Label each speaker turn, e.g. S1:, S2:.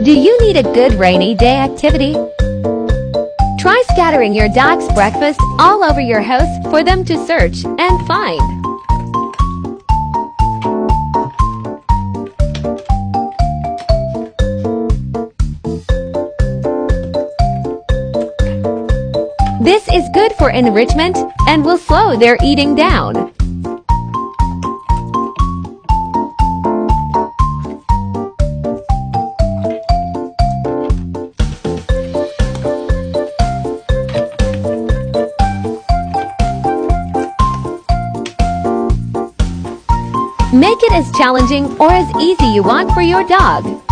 S1: Do you need a good rainy day activity? Try scattering your dog's breakfast all over your house for them to search and find. This is good for enrichment and will slow their eating down. Make it as challenging or as easy you want for your dog.